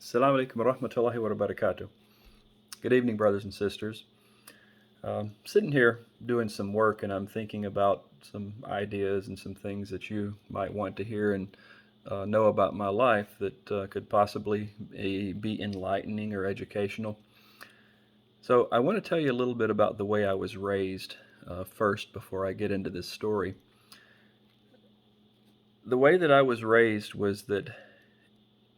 Assalamu alaikum wa rahmatullahi wa barakatuh. Good evening, brothers and sisters. Sitting here doing some work, and I'm thinking about some ideas and some things that you might want to hear and know about my life that could possibly be enlightening or educational. So, I want to tell you a little bit about the way I was raised first before I get into this story. The way that I was raised was that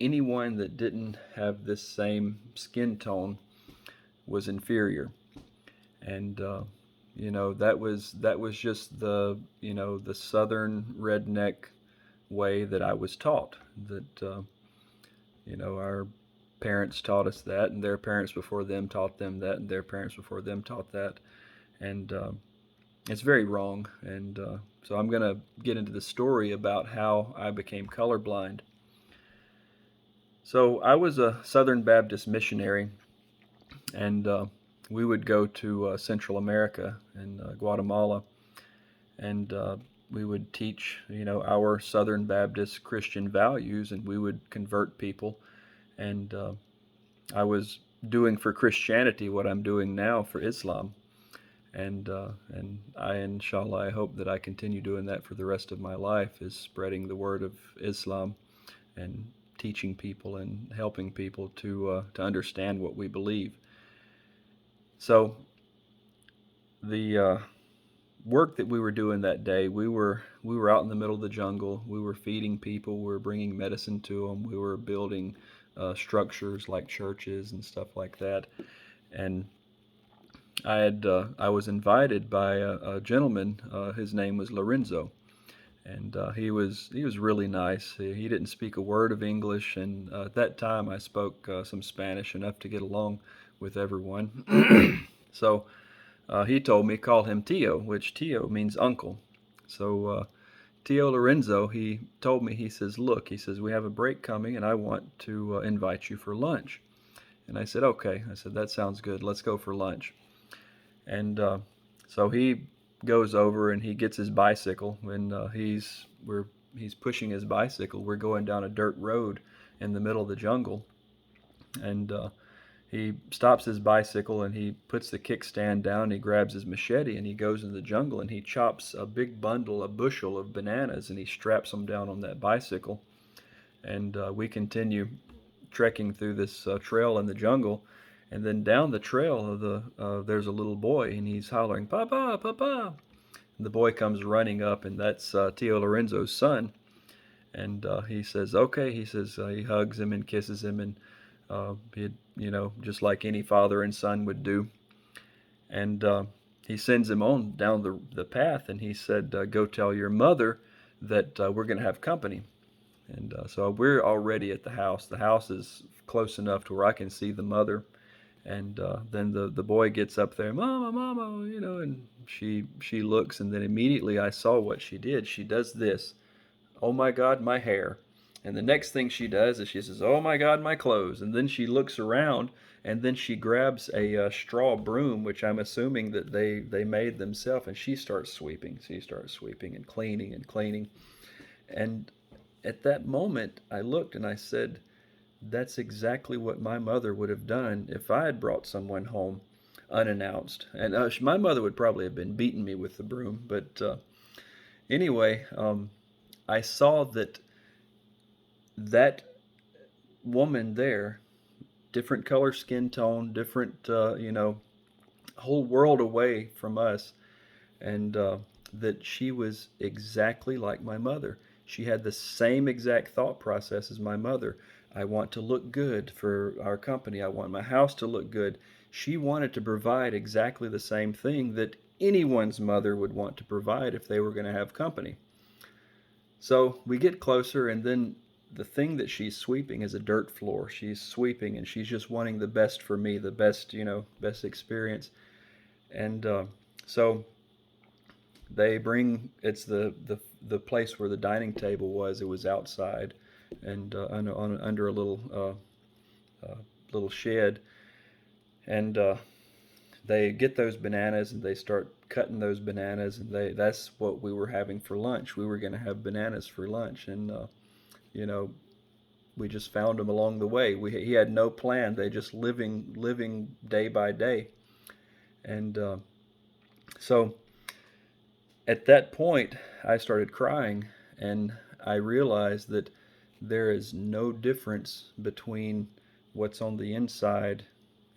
anyone that didn't have this same skin tone was inferior, and that was just the southern redneck way that I was taught. That our parents taught us that, and their parents before them taught them that, and their parents before them taught that, and it's very wrong. And so I'm going to get into the story about how I became colorblind. So I was a Southern Baptist missionary, and we would go to Central America and Guatemala, and we would teach, our Southern Baptist Christian values, and we would convert people. And I was doing for Christianity what I'm doing now for Islam, and inshallah, I hope that I continue doing that for the rest of my life, is spreading the word of Islam and teaching people and helping people to understand what we believe. So the work that we were doing that day, we were out in the middle of the jungle. We were feeding people. We were bringing medicine to them. We were building structures like churches and stuff like that. And I was invited by a gentleman. His name was Lorenzo, and he was really nice. He didn't speak a word of English, and at that time I spoke some Spanish enough to get along with everyone. So he told me, call him Tio, which Tio means uncle. So Tio Lorenzo, he told me, he says, look, he says, we have a break coming, and I want to invite you for lunch. And I said, okay. I said, that sounds good. Let's go for lunch. And so he goes over and he gets his bicycle, and he's pushing his bicycle. We're going down a dirt road in the middle of the jungle, and he stops his bicycle and he puts the kickstand down. He grabs his machete and he goes in the jungle and he chops a big bundle, a bushel of bananas, and he straps them down on that bicycle. And we continue trekking through this trail in the jungle. And then down the trail, there's a little boy, and he's hollering, "Papa, Papa!" And the boy comes running up, and that's Tio Lorenzo's son. And he says, "Okay." He says, he hugs him and kisses him, and he, just like any father and son would do. And he sends him on down the path, and he said, "Go tell your mother that we're going to have company." And so we're already at the house. The house is close enough to where I can see the mother. And then the boy gets up there, "Mama, Mama," and she looks, and then immediately I saw what she did. She does this, "Oh my God, my hair." And the next thing she does is she says, "Oh my God, my clothes." And then she looks around, and then she grabs a straw broom, which I'm assuming that they made themselves, and she starts sweeping. She starts sweeping and cleaning and cleaning. And at that moment, I looked and I said, that's exactly what my mother would have done if I had brought someone home unannounced. And my mother would probably have been beating me with the broom. But anyway, I saw that woman there, different color skin tone, different, whole world away from us, and that she was exactly like my mother. She had the same exact thought process as my mother. I want to look good for our company. I want my house to look good. She wanted to provide exactly the same thing that anyone's mother would want to provide if they were going to have company. So we get closer, and then the thing that she's sweeping is a dirt floor. She's sweeping, and she's just wanting the best for me, the best, best experience. And so they bring, it's the place where the dining table was. It was outside, and under a little shed, and they get those bananas and they start cutting those bananas, and that's what we were having for lunch. We were going to have bananas for lunch, and you know We just found them along the way. He had no plan. They just living day by day. And so at that point, I started crying, and I realized that there is no difference between what's on the inside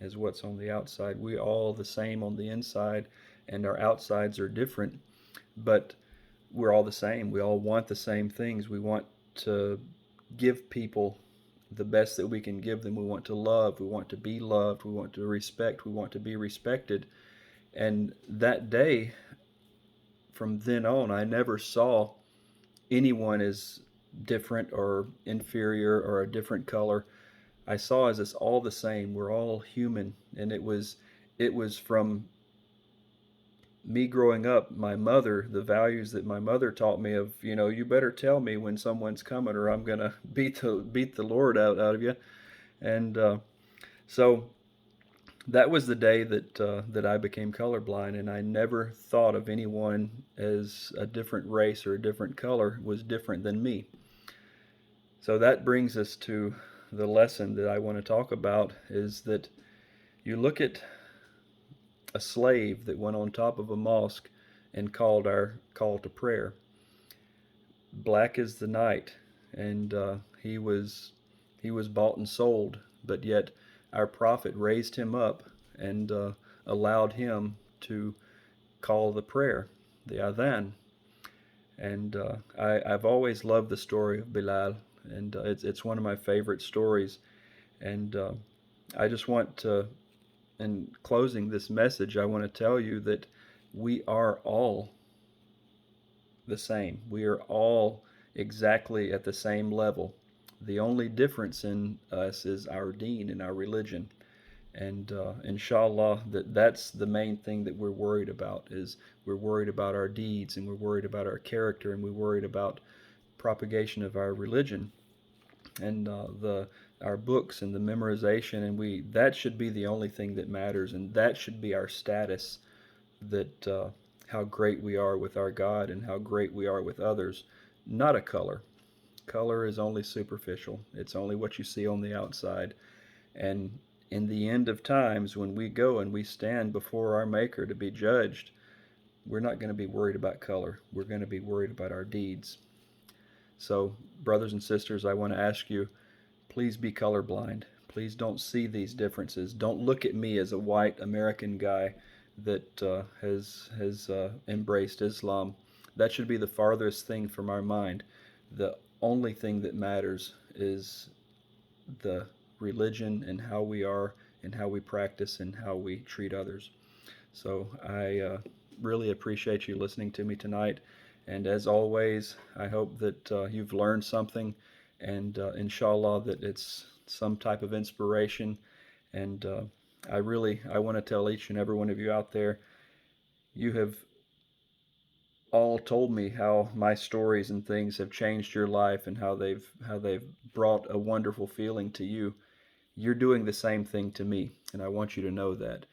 as what's on the outside. We all the same on the inside, and our outsides are different, but we're all the same. We all want the same things. We want to give people the best that we can give them. We want to love. We want to be loved. We want to respect. We want to be respected. And that day, from then on, I never saw anyone as different or inferior or a different color. I saw as it's all the same. We're all human, and it was from me growing up, my mother, the values that my mother taught me of, you better tell me when someone's coming, or I'm gonna beat the Lord out of you. And so that was the day that I became colorblind, and I never thought of anyone as a different race or a different color was different than me. So that brings us to the lesson that I want to talk about is that you look at a slave that went on top of a mosque and called our call to prayer. Black as the night, and he was bought and sold, but yet our prophet raised him up and allowed him to call the prayer, the adhan. And I've always loved the story of Bilal, and it's one of my favorite stories. And I just want to, in closing this message, I want to tell you that we are all the same. We are all exactly at the same level. The only difference in us is our deen and our religion. And inshallah, that's the main thing that we're worried about is we're worried about our deeds, and we're worried about our character, and we're worried about propagation of our religion and the our books and the memorization, and we that should be the only thing that matters, and that should be our status, that how great we are with our God and how great we are with others, not a color. Color is only superficial. It's only what you see on the outside. And in the end of times, when we go and we stand before our Maker to be judged, we're not going to be worried about color. We're going to be worried about our deeds. So, brothers and sisters, I want to ask you, please be colorblind. Please don't see these differences. Don't look at me as a white American guy that has embraced Islam. That should be the farthest thing from our mind. The only thing that matters is the religion and how we are and how we practice and how we treat others. So I really appreciate you listening to me tonight. And as always, I hope that you've learned something, and inshallah that it's some type of inspiration. And I want to tell each and every one of you out there, you have all told me how my stories and things have changed your life and how they've brought a wonderful feeling to you. You're doing the same thing to me, and I want you to know that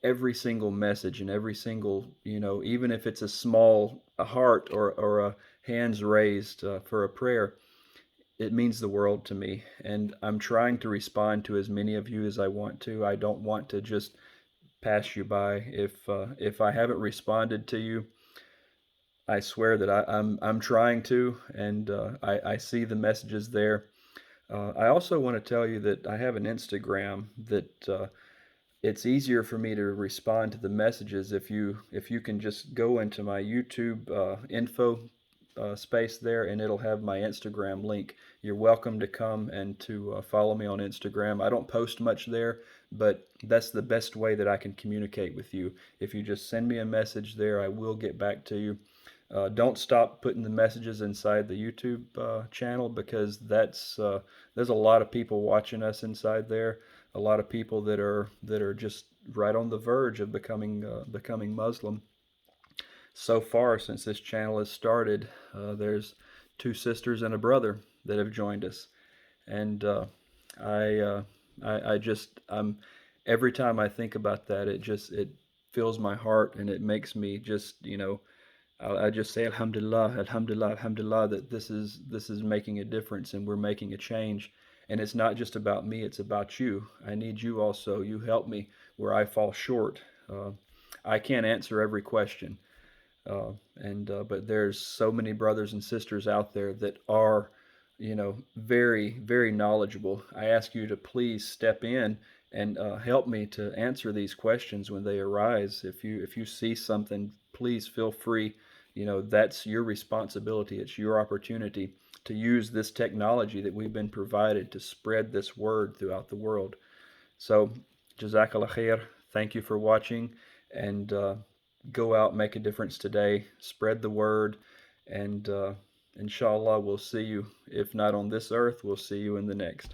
every single message and every single, even if it's a small a heart or a hands raised for a prayer, it means the world to me. And I'm trying to respond to as many of you as I want to. I don't want to just pass you by. If I haven't responded to you, I swear that I'm trying to, and I see the messages there. I also want to tell you that I have an Instagram that it's easier for me to respond to the messages if you can just go into my YouTube info space there, and it'll have my Instagram link. You're welcome to come and to follow me on Instagram. I don't post much there, but that's the best way that I can communicate with you. If you just send me a message there, I will get back to you. Don't stop putting the messages inside the YouTube channel, because there's a lot of people watching us inside there. A lot of people that are just right on the verge of becoming Muslim. So far, since this channel has started, there's two sisters and a brother that have joined us, and I, uh, I just every time I think about that, it fills my heart, and it makes me just I just say Alhamdulillah, Alhamdulillah, Alhamdulillah that this is making a difference and we're making a change. And it's not just about me; it's about you. I need you also. You help me where I fall short. Uh, I can't answer every question, and but there's so many brothers and sisters out there that are, very very knowledgeable. I ask you to please step in and help me to answer these questions when they arise. If you see something, please feel free. That's your responsibility. It's your opportunity to use this technology that we've been provided to spread this word throughout the world. So, Jazakallah khair. Thank you for watching, and go out, make a difference today, spread the word, and inshallah, we'll see you. If not on this earth, we'll see you in the next.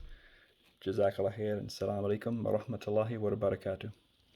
Jazakallah khair, and assalamu alaikum wa rahmatullahi wa barakatuh.